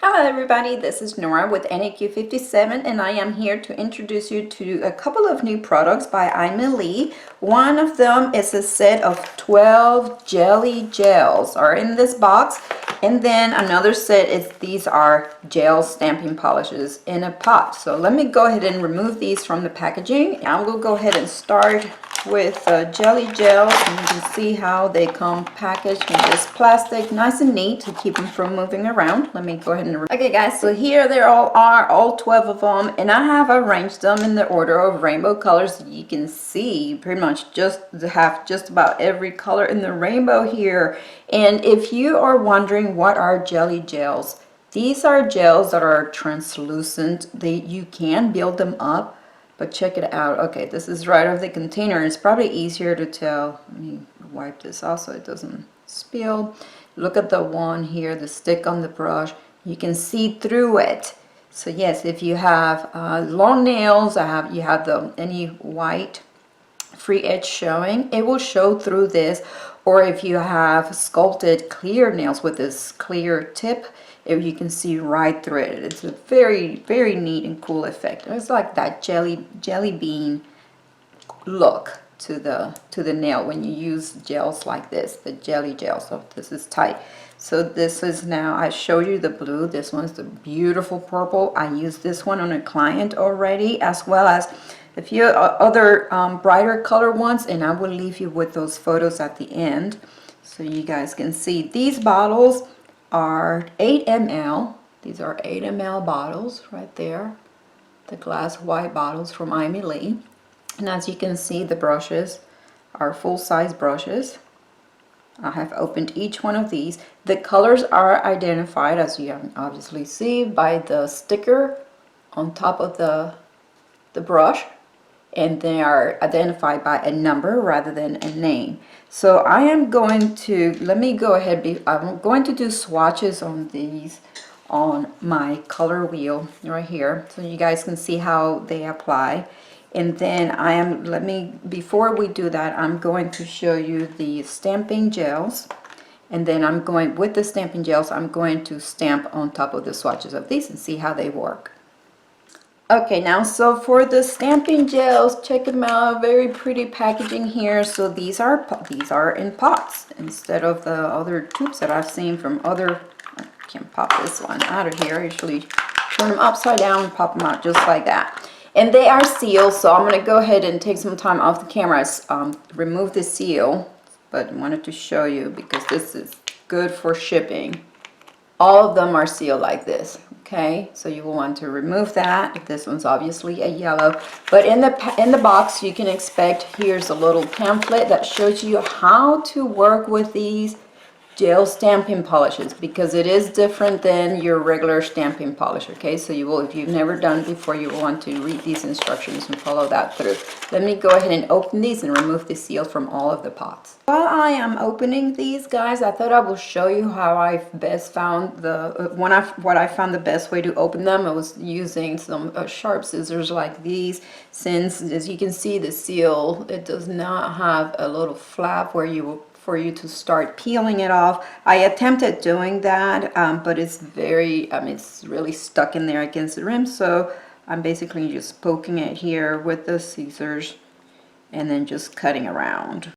Hello everybody, this is Nora with NAQ57 and I am here to introduce you to a couple of new products by AIMEILI. One of them is a set of 12 jelly gels are in this box, and then another set is these are gel stamping polishes in a pot. So let me go ahead and remove these from the packaging. I will go ahead and start with jelly gels, and you can see how they come packaged in this plastic, nice and neat to keep them from moving around. Let me go ahead and okay guys, so here they all are, all 12 of them, and I have arranged them in the order of rainbow colors. You can see pretty much just about every color in the rainbow here. And if you are wondering what are jelly gels, these are gels that are translucent. You can build them up. But check it out. Okay, this is right off the container. It's probably easier to tell. Let me wipe this off so it doesn't spill. Look at the one here, the stick on the brush. You can see through it. So yes, if you have long nails, you have any white free edge showing, it will show through this. Or if you have sculpted clear nails with this clear tip, you can see right through it. It's a very, very neat and cool effect. It's like that jelly bean look to the nail when you use gels like this, the jelly gel. So this is tight. So this is now, I showed you the blue. This one's the beautiful purple. I used this one on a client already, as well as a few other brighter color ones, and I will leave you with those photos at the end so you guys can see. These bottles are 8 ml. These are 8 ml bottles right there, the glass white bottles from AIMEILI. And as you can see, the brushes are full-size brushes. I have opened each one of these. The colors are identified, as you can obviously see, by the sticker on top of the brush, and they are identified by a number rather than a name. So I am going to, let me go ahead, I'm going to do swatches on these on my color wheel right here so you guys can see how they apply. And then before we do that, I'm going to show you the stamping gels, and then with the stamping gels, I'm going to stamp on top of the swatches of these and see how they work. Okay, now so for the stamping gels, check them out. Very pretty packaging here. So these are in pots instead of the other tubes that I've seen from other. I can pop this one out of here. I usually turn them upside down and pop them out just like that. And they are sealed, so I'm going to go ahead and take some time off the camera, remove the seal, but I wanted to show you because this is good for shipping. All of them are sealed like this. Okay, so you will want to remove that. This one's obviously a yellow, but in the box you can expect, here's a little pamphlet that shows you how to work with these gel stamping polishes, because it is different than your regular stamping polish. Okay, so you will, if you've never done it before, you will want to read these instructions and follow that through. Let me go ahead and open these and remove the seal from all of the pots. While I am opening these, guys, I thought I will show you how I best found what I found the best way to open them. I was using some sharp scissors like these, since as you can see the seal, it does not have a little flap for you to start peeling it off. I attempted doing that, but it's it's really stuck in there against the rim, so I'm basically just poking it here with the scissors and then just cutting around.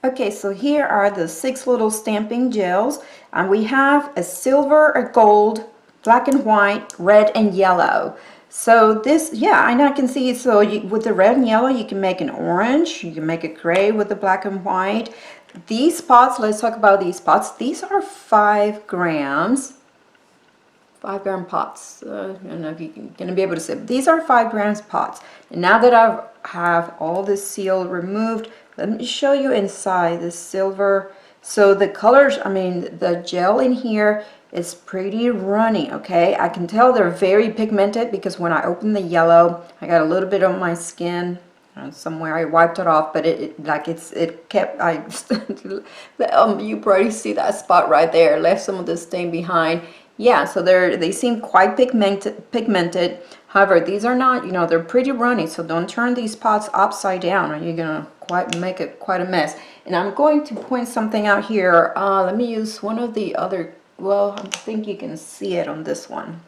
Okay, so here are the 6 little stamping gels, and we have a silver, a gold, black and white, red and yellow. So this, yeah, and I can see, so with the red and yellow, you can make an orange, you can make a gray with the black and white. These pots, let's talk about these pots. These are 5 grams. 5-gram pots. I don't know if you're going to be able to see. These are 5 grams pots. And now that I have all the seal removed, let me show you inside the silver. So the colors, the gel in here is pretty runny, okay? I can tell they're very pigmented because when I opened the yellow, I got a little bit on my skin. Somewhere I wiped it off, but you probably see that spot right there, left some of the stain behind. Yeah, so they seem quite pigmented. However, these are not, you know, they're pretty runny, so don't turn these pots upside down or you're gonna make it quite a mess. And I'm going to point something out here. Let me use one of the other, well, I think you can see it on this one.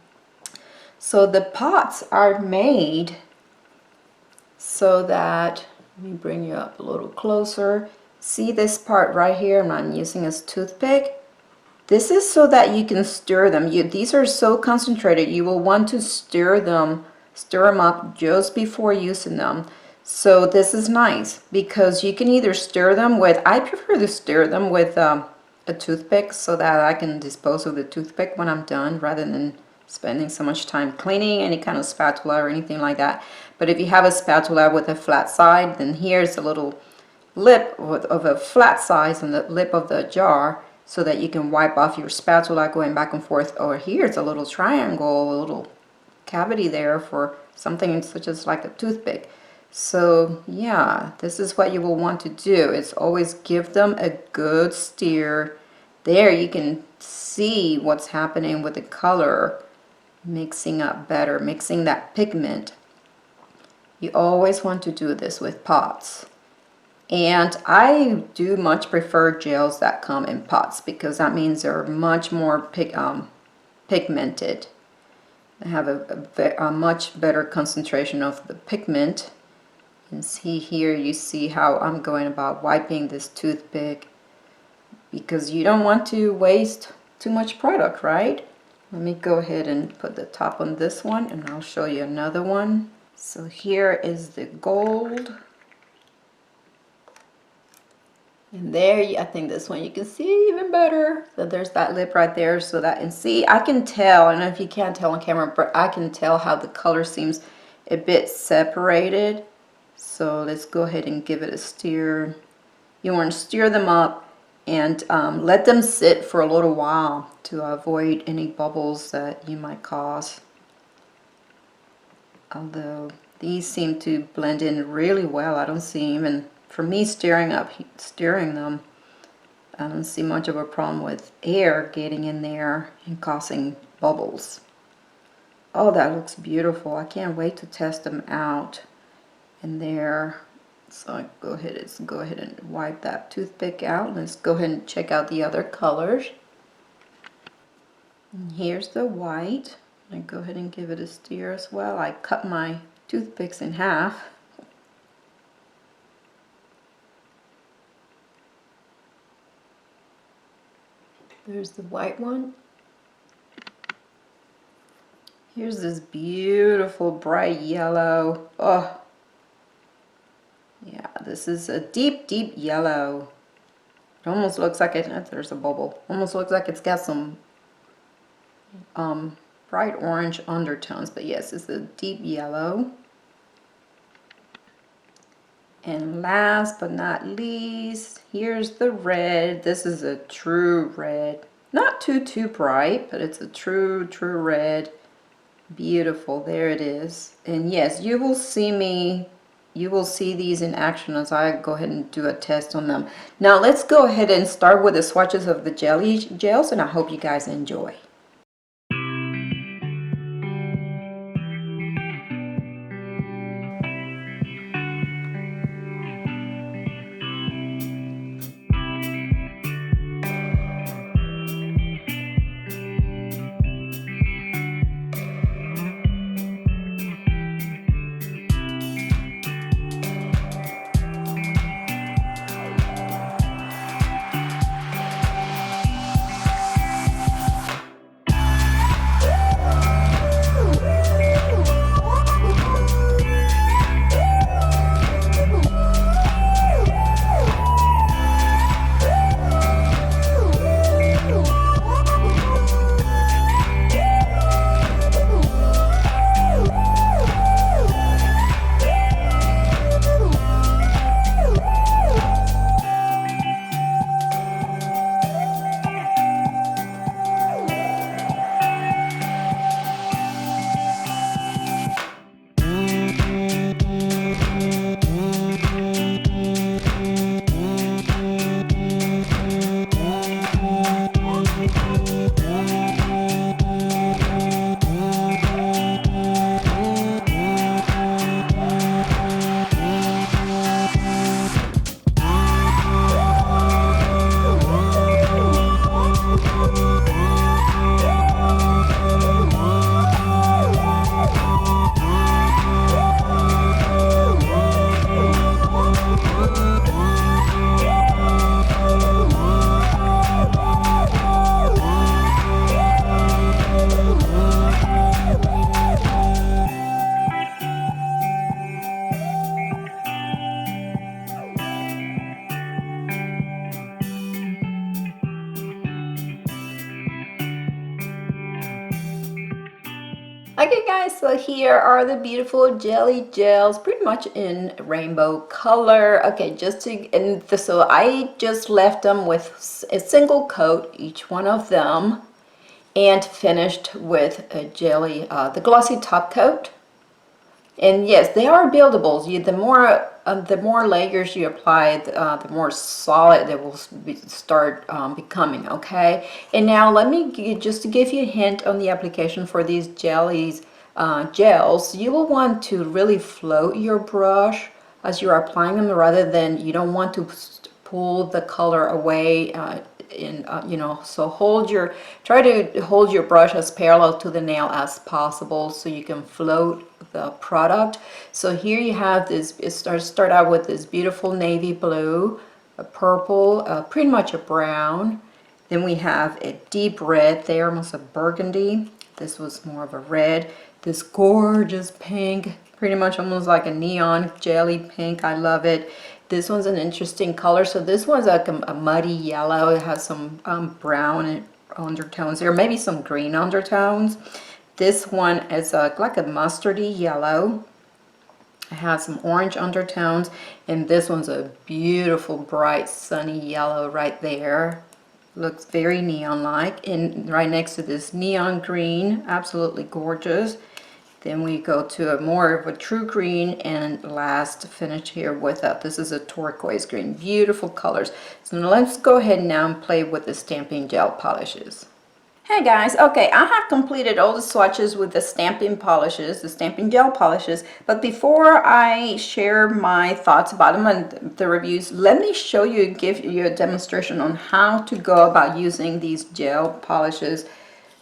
So the pots are made so that, let me bring you up a little closer. See this part right here, and I'm using a toothpick. This is so that you can stir them. These are so concentrated, you will want to stir them up just before using them. So this is nice because you can either stir them with, I prefer to stir them with a toothpick so that I can dispose of the toothpick when I'm done rather than spending so much time cleaning any kind of spatula or anything like that. But if you have a spatula with a flat side, then here's a little lip of a flat size on the lip of the jar so that you can wipe off your spatula going back and forth. Or here's a little triangle, a little cavity there for something such as like a toothpick. So yeah, this is what you will want to do, is always give them a good stir. There you can see what's happening with the color mixing up better, mixing that pigment. You always want to do this with pots. And I do much prefer gels that come in pots because that means they're much more pigmented. They have a much better concentration of the pigment. And see here, you see how I'm going about wiping this toothpick because you don't want to waste too much product, right? Let me go ahead and put the top on this one and I'll show you another one. So here is the gold. And there, I think this one you can see even better. So there's that lip right there. So that, and see, I can tell, I don't know if you can't tell on camera, but I can tell how the color seems a bit separated. So let's go ahead and give it a stir. You want to stir them up and let them sit for a little while to avoid any bubbles that you might cause. Although these seem to blend in really well. I don't see, even for me stirring them, I don't see much of a problem with air getting in there and causing bubbles. Oh, that looks beautiful. I can't wait to test them out in there. So I go ahead and wipe that toothpick out. Let's go ahead and check out the other colors. And here's the white. I go ahead and give it a stir as well. I cut my toothpicks in half. There's the white one. Here's this beautiful bright yellow. Oh, yeah, this is a deep, deep yellow. It almost looks like it, there's a bubble. Almost looks like it's got some bright orange undertones, but yes, it's a deep yellow. And last but not least, here's the red. This is a true red. Not too bright, but it's a true red. Beautiful, there it is. And yes, you will see these in action as I go ahead and do a test on them. Now let's go ahead and start with the swatches of the jelly gels, and I hope you guys enjoy. Okay guys, so here are the beautiful jelly gels, pretty much in rainbow color. Okay, so I just left them with a single coat, each one of them, and finished with a jelly, the glossy top coat. And yes, they are buildables. The more layers you apply, the more solid they will start becoming. Okay. And now let me just to give you a hint on the application for these gels. You will want to really float your brush as you are applying them, rather than, you don't want to pull the color away. So try to hold your brush as parallel to the nail as possible, so you can float the product. So here you have this, start out with this beautiful navy blue, a purple, pretty much a brown. Then we have a deep red there, almost a burgundy. This was more of a red. This gorgeous pink, pretty much almost like a neon jelly pink. I love it. This one's an interesting color. So this one's like a muddy yellow. It has some brown undertones there, maybe some green undertones. This one is like a mustardy yellow. It has some orange undertones. And this one's a beautiful, bright, sunny yellow right there. Looks very neon-like. And right next to this neon green, absolutely gorgeous. Then we go to a more of a true green, and last finish here with this is a turquoise green. Beautiful colors. So let's go ahead now and play with the stamping gel polishes. Hey guys, okay, I have completed all the swatches with the stamping polishes, the stamping gel polishes, but before I share my thoughts about them and the reviews, let me show you, give you a demonstration on how to go about using these gel polishes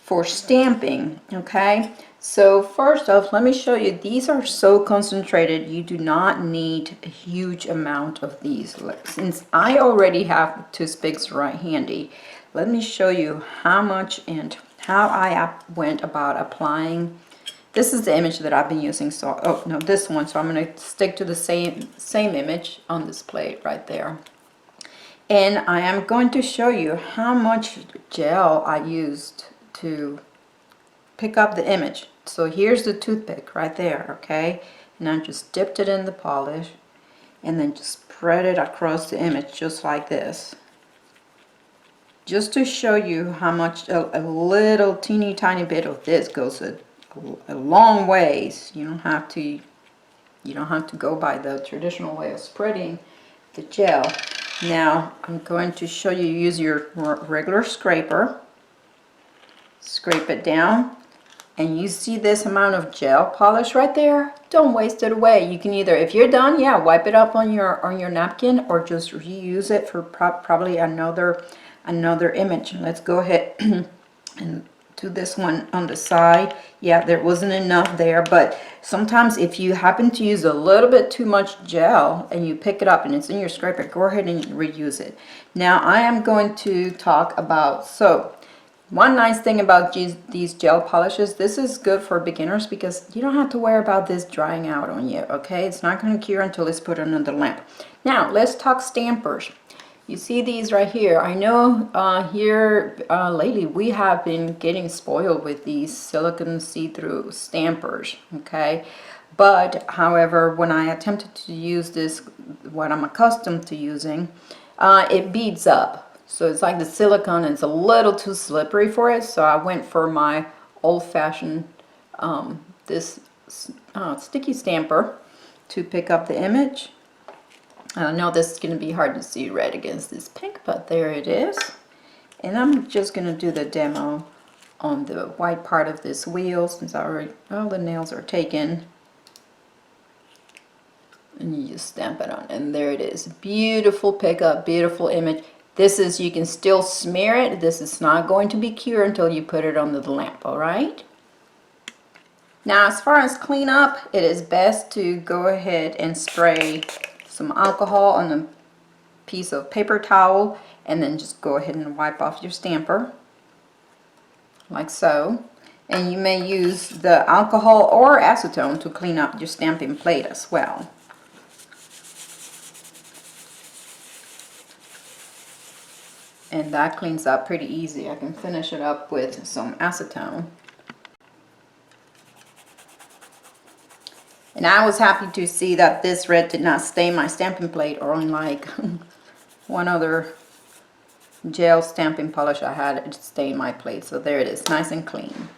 for stamping. Okay, so first off, let me show you, these are so concentrated, you do not need a huge amount of these. Since I already have toothpicks right handy, let me show you how much and how I went about applying. This is the image that I've been using, so oh no, this one, so I'm going to stick to the same image on this plate right there. And I am going to show you how much gel I used to pick up the image. So here's the toothpick right there, okay? And I just dipped it in the polish and then just spread it across the image just like this. Just to show you how much a little teeny tiny bit of this goes a long ways. You don't have to go by the traditional way of spreading the gel. Now I'm going to show you, use your regular scraper, scrape it down, and you see this amount of gel polish right there. Don't waste it away. You can either, if you're done, yeah, wipe it up on your napkin, or just reuse it for probably another image. Let's go ahead and do this one on the side. Yeah, there wasn't enough there, but sometimes if you happen to use a little bit too much gel and you pick it up and it's in your scraper, go ahead and reuse it. Now I am going to talk about, so one nice thing about these gel polishes, this is good for beginners because you don't have to worry about this drying out on you, okay? It's not going to cure until it's put under the lamp. Now let's talk stampers. You see these right here. I know here lately we have been getting spoiled with these silicone see-through stampers, okay? But however, when I attempted to use this, what I'm accustomed to using, it beads up. So it's like the silicone, it's a little too slippery for it. So I went for my old-fashioned this sticky stamper to pick up the image. I know this is going to be hard to see red against this pink, but there it is. And I'm just going to do the demo on the white part of this wheel, since I already, all the nails are taken. And you just stamp it on, and there it is. Beautiful pickup, beautiful image. This is, you can still smear it. This is not going to be cured until you put it under the lamp, all right? Now, as far as cleanup, it is best to go ahead and spray some alcohol on a piece of paper towel, and then just go ahead and wipe off your stamper like so. And you may use the alcohol or acetone to clean up your stamping plate as well. And that cleans up pretty easy. I can finish it up with some acetone. And I was happy to see that this red did not stain my stamping plate, or unlike one other gel stamping polish I had, it stained my plate. So there it is, nice and clean.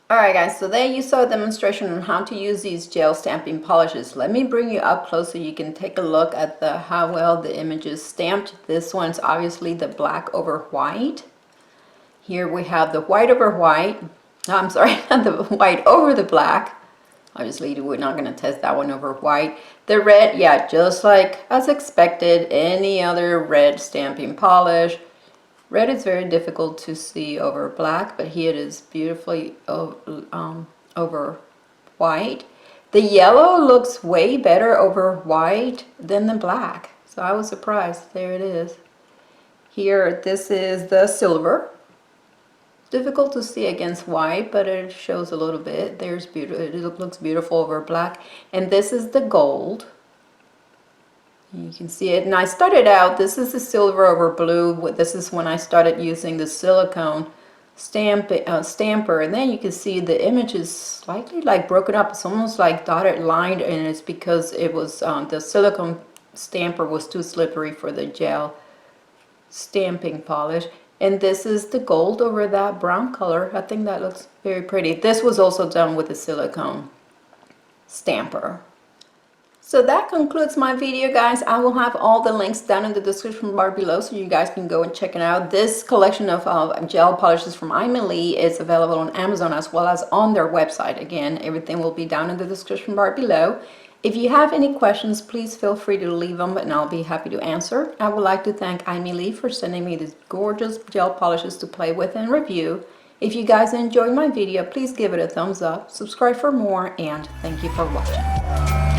Alright guys, so there you saw a demonstration on how to use these gel stamping polishes. Let me bring you up close so you can take a look at how well the image is stamped. This one's obviously the black over white. Here we have the white over white. I'm sorry, not the white over the black. Obviously, we're not going to test that one over white. The red, yeah, just like as expected, any other red stamping polish. Red is very difficult to see over black, but here it is beautifully over white. The yellow looks way better over white than the black. So I was surprised. There it is. Here, this is the silver. Difficult to see against white, but it shows a little bit. There's beautiful. It looks beautiful over black. And this is the gold. You can see it. And I started out, this is the silver over blue. This is when I started using the silicone stamper. And then you can see the image is slightly like broken up. It's almost like dotted lined, and it's because it was the silicone stamper was too slippery for the gel stamping polish. And this is the gold over that brown color. I think that looks very pretty. This was also done with a silicone stamper. So that concludes my video, guys. I will have all the links down in the description bar below so you guys can go and check it out. This collection of gel polishes from AIMEILI is available on Amazon as well as on their website. Again, everything will be down in the description bar below. If you have any questions, please feel free to leave them and I'll be happy to answer. I would like to thank AIMEILI for sending me these gorgeous gel polishes to play with and review. If you guys enjoyed my video, please give it a thumbs up, subscribe for more, and thank you for watching.